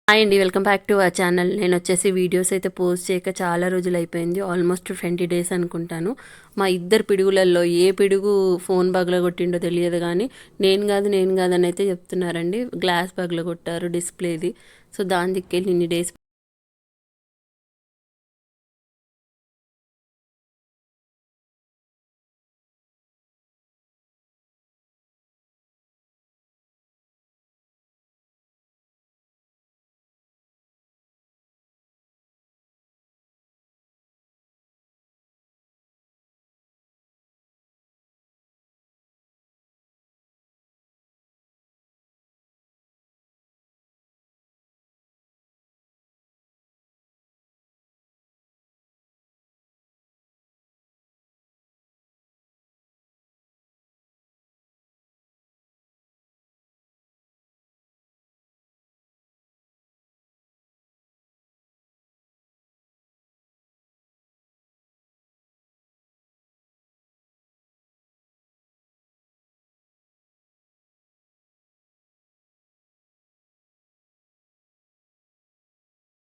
Hi అండి, welcome back to our channel. నేను వచ్చేసి వీడియోస్ అయితే పోస్ట్ చేయక చాలా రోజులు అయిపోయింది. ఆల్మోస్ట్ 20 డేస్ అనుకుంటాను. మా ఇద్దరు పిడుగులలో ఏ పిడుగు ఫోన్ పగలగొట్టిండో తెలియదు, కానీ నేను కాదు అని అయితే చెప్తున్నారండి. గ్లాస్ పగలగొట్టారు డిస్ప్లేది. సో దాని దిక్కెళ్ళి ఇన్ని డేస్